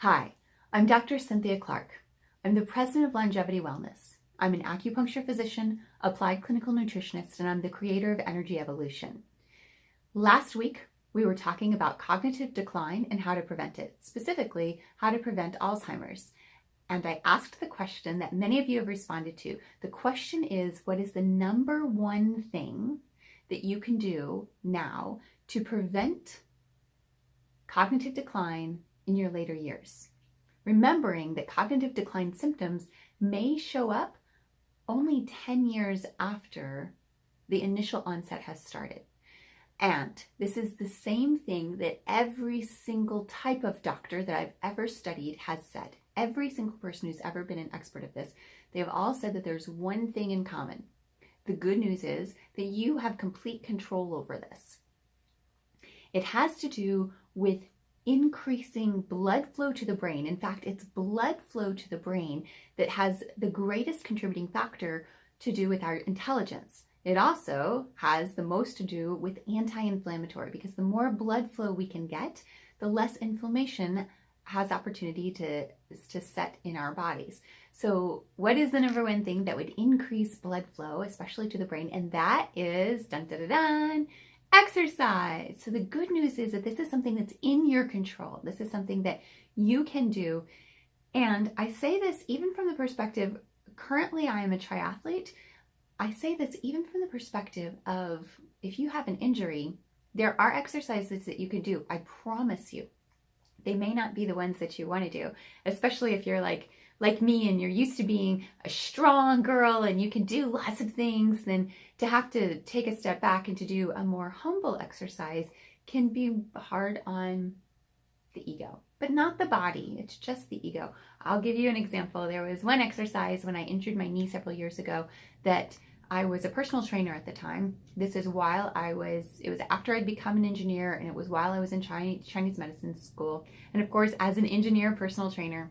Hi, I'm Dr. Cynthia Clark. I'm the president of Longevity Wellness. I'm an acupuncture physician, applied clinical nutritionist, and I'm the creator of Energy Evolution. Last week, we were talking about cognitive decline and how to prevent it, specifically how to prevent Alzheimer's. And I asked the question that many of you have responded to. The question is, what is the number one thing that you can do now to prevent cognitive decline in your later years? Remembering that cognitive decline symptoms may show up only 10 years after the initial onset has started. And this is the same thing that every single type of doctor that I've ever studied has said. Every single person who's ever been an expert at this, they've all said that there's one thing in common. The good news is that you have complete control over this. It has to do with increasing blood flow to the brain. In fact, it's blood flow to the brain that has the greatest contributing factor to do with our intelligence. It also has the most to do with anti-inflammatory, because the more blood flow we can get, the less inflammation has opportunity to set in our bodies. So what is the number one thing that would increase blood flow, especially to the brain? And that is, dun, dun, dun, dun, exercise. So the good news is that this is something that's in your control. This is something that you can do. And I say this even from the perspective, currently I am a triathlete. I say this even from the perspective of, if you have an injury, there are exercises that you can do. I promise you. They may not be the ones that you want to do, especially if you're like me and you're used to being a strong girl and you can do lots of things. Then to have to take a step back and to do a more humble exercise can be hard on the ego, but not the body. It's just the ego. I'll give you an example. There was one exercise when I injured my knee several years ago that I was a personal trainer at the time. This is while it was after I'd become an engineer, and it was while I was in Chinese medicine school. And of course, as an engineer, personal trainer,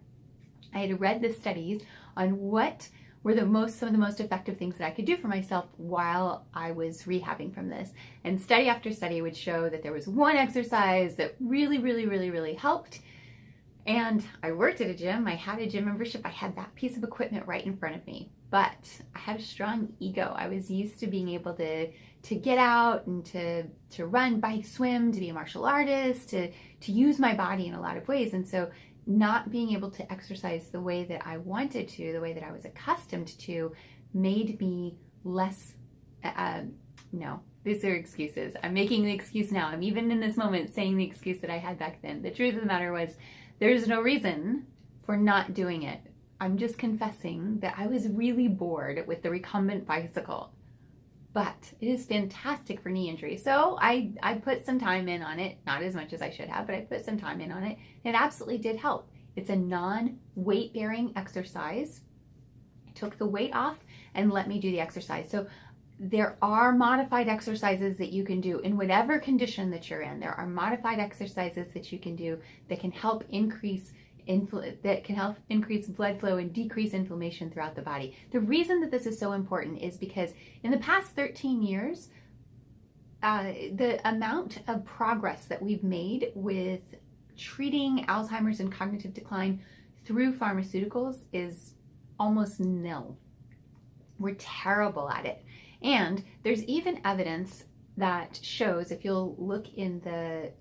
I had read the studies on what were some of the most effective things that I could do for myself while I was rehabbing from this. And study after study would show that there was one exercise that really, really, really, really helped. And I worked at a gym. I had a gym membership. I had that piece of equipment right in front of me. But I had a strong ego. I was used to being able to get out and to run, bike, swim, to be a martial artist, to use my body in a lot of ways. And so not being able to exercise the way that I wanted to, the way that I was accustomed to, made me less, no, these are excuses. I'm making the excuse now. I'm even in this moment saying the excuse that I had back then. The truth of the matter was, there's no reason for not doing it. I'm just confessing that I was really bored with the recumbent bicycle, but it is fantastic for knee injury. So I put some time in on it, not as much as I should have, but I put some time in on it. It absolutely did help. It's a non-weight bearing exercise. I took the weight off and let me do the exercise. So there are modified exercises that you can do in whatever condition that you're in. There are modified exercises that you can do that can help increase blood flow and decrease inflammation throughout the body. The reason that this is so important is because in the past 13 years, the amount of progress that we've made with treating Alzheimer's and cognitive decline through pharmaceuticals is almost nil. We're terrible at it. And there's even evidence that shows, if you'll look in the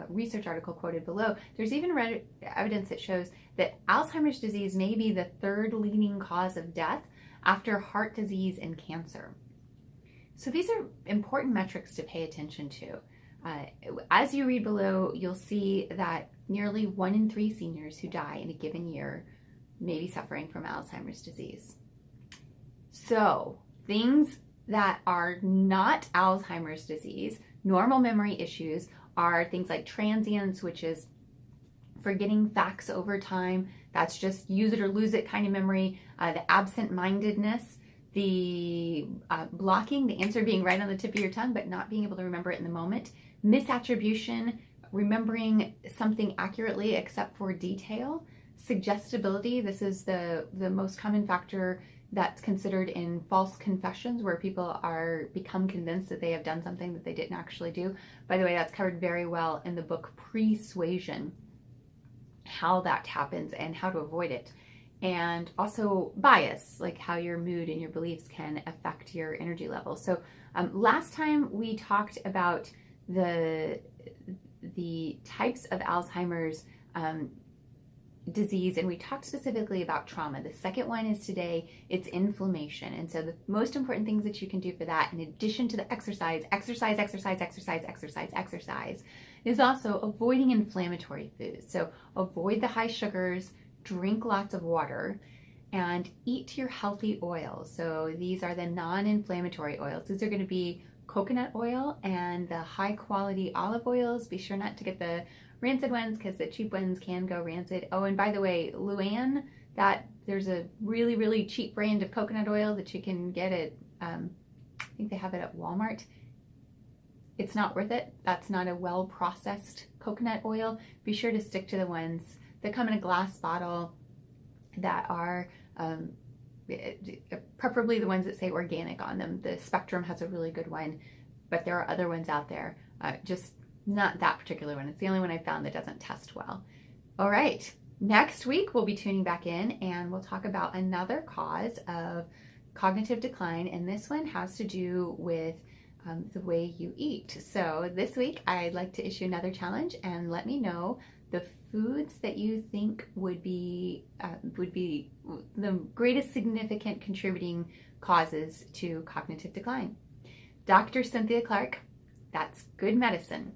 research article quoted below, there's even evidence that shows that Alzheimer's disease may be the third leading cause of death after heart disease and cancer. So these are important metrics to pay attention to. As you read below, you'll see that nearly 1 in 3 seniors who die in a given year may be suffering from Alzheimer's disease. So things that are not Alzheimer's disease, normal memory issues, are things like transience, which is forgetting facts over time. That's just use it or lose it kind of memory. The absent-mindedness, the blocking, the answer being right on the tip of your tongue, but not being able to remember it in the moment. Misattribution, remembering something accurately except for detail. Suggestibility, this is the most common factor that's considered in false confessions, where people become convinced that they have done something that they didn't actually do. By the way, that's covered very well in the book Persuasion. how that happens and how to avoid it. And also bias, like how your mood and your beliefs can affect your energy level. So last time we talked about the types of Alzheimer's disease, and we talked specifically about trauma. The second one is today, it's inflammation. And so the most important things that you can do for that, in addition to the exercise, is also avoiding inflammatory foods. So avoid the high sugars, drink lots of water, and eat your healthy oils. So these are the non-inflammatory oils. These are going to be coconut oil and the high quality olive oils. Be sure not to get the rancid ones because the cheap ones can go rancid. Oh, and by the way, Luann, that there's a really, really cheap brand of coconut oil that you can get at, I think they have it at Walmart. It's not worth it. That's not a well-processed coconut oil. Be sure to stick to the ones that come in a glass bottle that are preferably the ones that say organic on them. The Spectrum has a really good one, but there are other ones out there. Just not that particular one. It's the only one I found that doesn't test well. All right, next week we'll be tuning back in and we'll talk about another cause of cognitive decline, and this one has to do with the way you eat. So this week I'd like to issue another challenge and let me know the foods that you think would be the greatest significant contributing causes to cognitive decline. Dr. Cynthia Clark, that's good medicine.